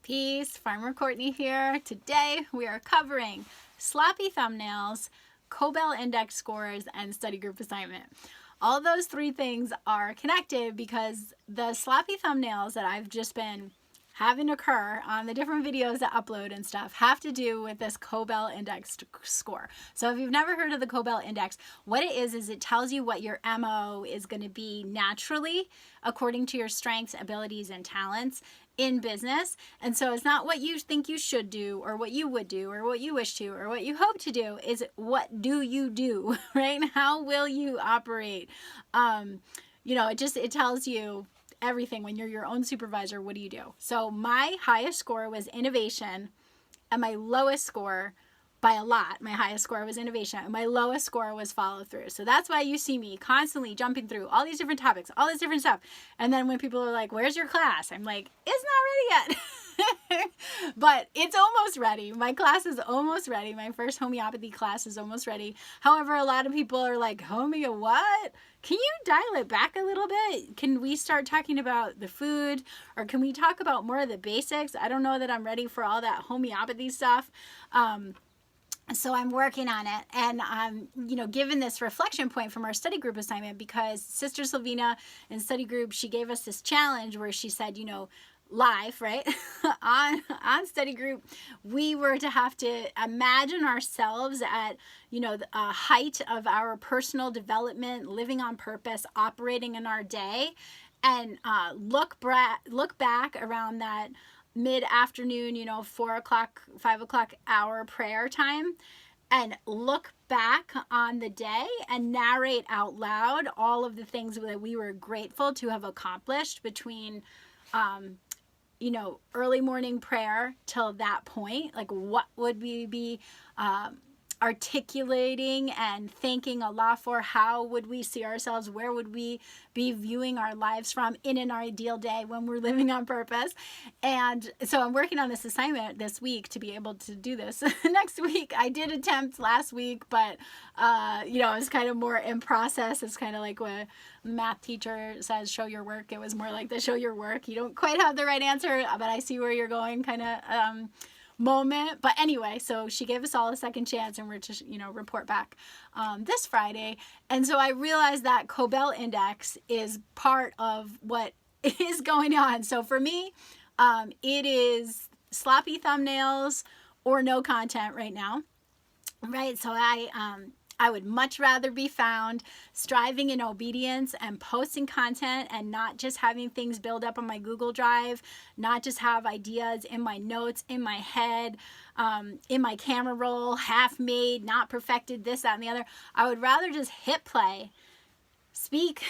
Peace, Farmer Courtney here. Today we are covering sloppy thumbnails, Kobel Index scores, and study group assignment. All those three things are connected because the sloppy thumbnails that I've just been having occur on the different videos that upload and stuff have to do with this Kobel Index score. So if you've never heard of the Kobel Index, what it is it tells you what your MO is going to be naturally according to your strengths, abilities, and talents in business. And so it's not what you think you should do or what you would do or what you wish to or what you hope to do. Is what do you do, right? How will you operate? It tells you everything. When you're your own supervisor, what do you do? So my highest score was innovation, and my lowest score, by a lot, my highest score was innovation, and my lowest score was follow through. So that's why you see me constantly jumping through all these different topics, all this different stuff. And then when people are like, where's your class? I'm like, it's not ready yet. But it's almost ready. My class is almost ready. My first homeopathy class is almost ready. However, a lot of people are like, homeo what? Can you dial it back a little bit? Can we start talking about the food, or can we talk about more of the basics? I don't know that I'm ready for all that homeopathy stuff. So I'm working on it, and I'm, given this reflection point from our study group assignment because Sister Sylvina in study group, she gave us this challenge where she said, live, right? on study group, we were to have to imagine ourselves at, the height of our personal development, living on purpose, operating in our day, and look back around that mid-afternoon, 4 o'clock, 5 o'clock hour prayer time, and look back on the day and narrate out loud all of the things that we were grateful to have accomplished between early morning prayer till that point. Like, what would we be articulating and thanking Allah for? How would we see ourselves? Where would we be viewing our lives from in an ideal day when we're living on purpose? And so I'm working on this assignment this week to be able to do this next week. I did attempt last week, but it's kind of more in process. It's kind of like when a math teacher says show your work. It was more like the show your work. You don't quite have the right answer, but I see where you're going kind of moment. But anyway, so she gave us all a second chance, and we're to report back this Friday. And so I realized that Kobel Index is part of what is going on. So for me, it is sloppy thumbnails or no content right now, right? So I would much rather be found striving in obedience and posting content and not just having things build up on my Google Drive, not just have ideas in my notes, in my head, in my camera roll, half made, not perfected, this, that, and the other. I would rather just hit play, speak,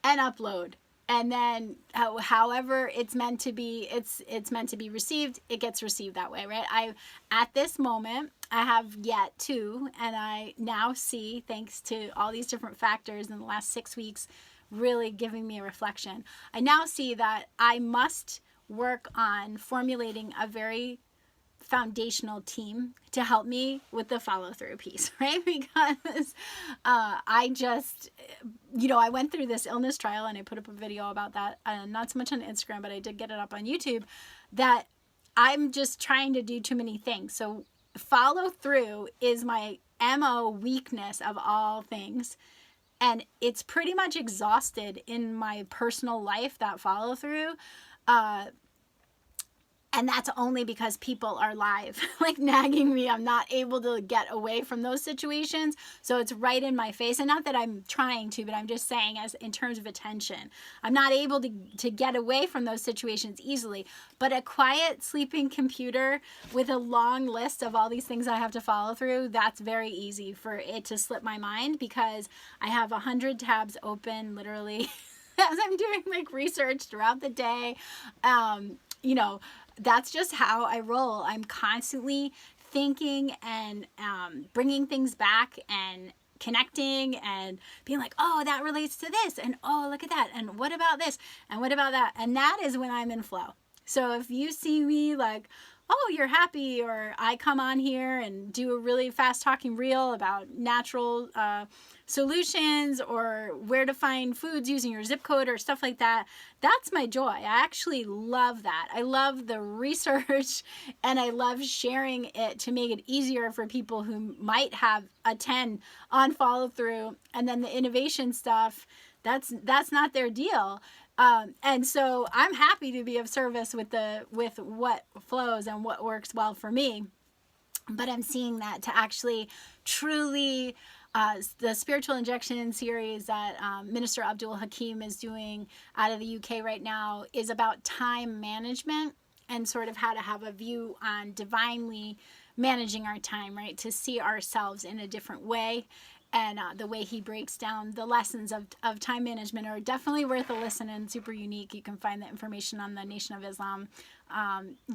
and upload. And then however it's meant to be, it's meant to be received, it gets received that way, right? At this moment, I have yet to, and I now see, thanks to all these different factors in the last 6 weeks, really giving me a reflection. I now see that I must work on formulating a very foundational team to help me with the follow-through piece, right? Because I just, I went through this illness trial, and I put up a video about that, not so much on Instagram, but I did get it up on YouTube, that I'm just trying to do too many things. So follow through is my MO weakness of all things, and it's pretty much exhausted in my personal life, that follow through. And that's only because people are live, like nagging me. I'm not able to get away from those situations. So it's right in my face. And not that I'm trying to, but I'm just saying as in terms of attention. I'm not able to get away from those situations easily. But a quiet, sleeping computer with a long list of all these things I have to follow through, that's very easy for it to slip my mind because I have 100 tabs open literally as I'm doing like research throughout the day. That's just how I roll. I'm constantly thinking and bringing things back and connecting and being like, oh, that relates to this. And oh, look at that. And what about this? And what about that? And that is when I'm in flow. So if you see me like, oh, you're happy, or I come on here and do a really fast talking reel about natural solutions or where to find foods using your zip code or stuff like that, that's my joy. I actually love that. I love the research and I love sharing it to make it easier for people who might have a 10 on follow through, and then the innovation stuff, that's not their deal. And so I'm happy to be of service with what flows and what works well for me. But I'm seeing that to actually truly, the spiritual injection series that Minister Abdul Hakim is doing out of the UK right now is about time management and sort of how to have a view on divinely managing our time, right? To see ourselves in a different way. And the way he breaks down the lessons of time management are definitely worth a listen and super unique. You can find the information on the Nation of Islam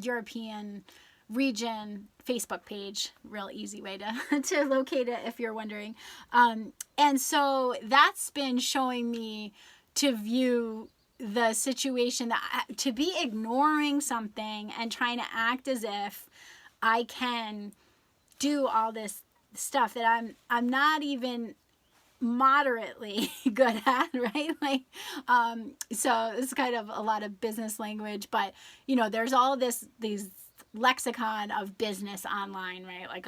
European region Facebook page. Real easy way to locate it if you're wondering. And so that's been showing me to view the situation, that to be ignoring something and trying to act as if I can do all this stuff that I'm not even moderately good at, right? Like, so it's kind of a lot of business language, but there's all these lexicon of business online, right? Like,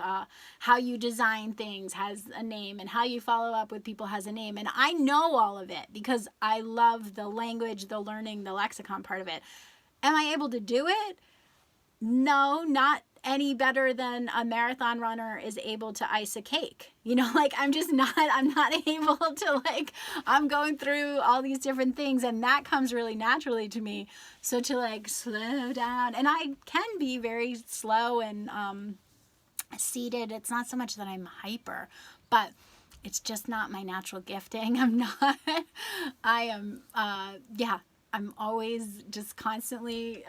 how you design things has a name, and how you follow up with people has a name. And I know all of it because I love the language, the learning, the lexicon part of it. Am I able to do it? No, not any better than a marathon runner is able to ice a cake. Like I'm not able to, like, I'm going through all these different things, and that comes really naturally to me. So to like slow down, and I can be very slow and seated. It's not so much that I'm hyper, but it's just not my natural gifting. I am, I'm always just constantly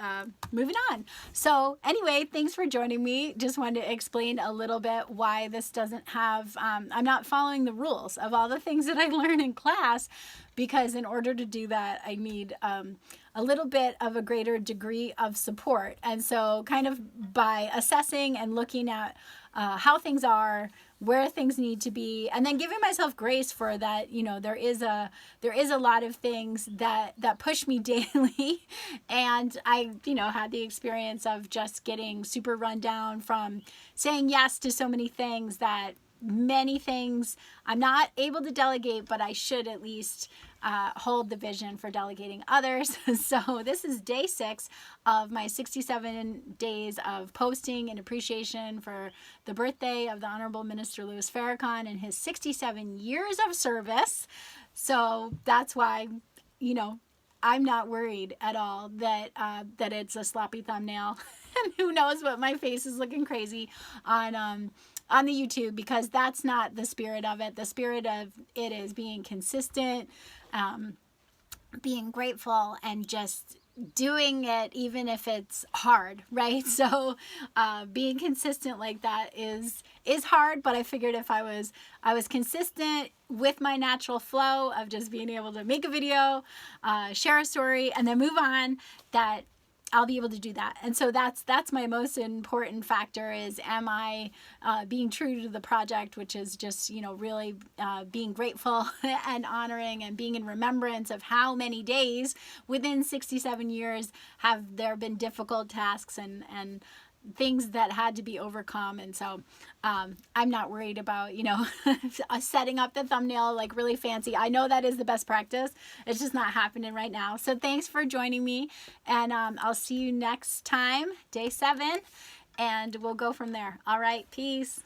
moving on. So anyway, thanks for joining me. Just wanted to explain a little bit why this doesn't have, I'm not following the rules of all the things that I learn in class, because in order to do that, I need a little bit of a greater degree of support. And so kind of by assessing and looking at how things are, where things need to be, and then giving myself grace for that. There is a lot of things that push me daily, and I had the experience of just getting super run down from saying yes to so many things, that many things I'm not able to delegate, but I should at least hold the vision for delegating others. So this is day 6 of my 67 days of posting in appreciation for the birthday of the Honorable Minister Louis Farrakhan and his 67 years of service. So that's why, I'm not worried at all that it's a sloppy thumbnail and who knows what my face is looking crazy on the YouTube, because that's not the spirit of it. The spirit of it is being consistent, being grateful, and just doing it even if it's hard, right? So being consistent like that is hard, but I figured if I was consistent with my natural flow of just being able to make a video, share a story, and then move on, that I'll be able to do that. And so that's my most important factor is, am I being true to the project, which is just, really being grateful and honoring and being in remembrance of how many days within 67 years have there been difficult tasks and things that had to be overcome. And so I'm not worried about, setting up the thumbnail like really fancy. I know that is the best practice. It's just not happening right now. So thanks for joining me, and I'll see you next time, day 7, and we'll go from there. All right, peace.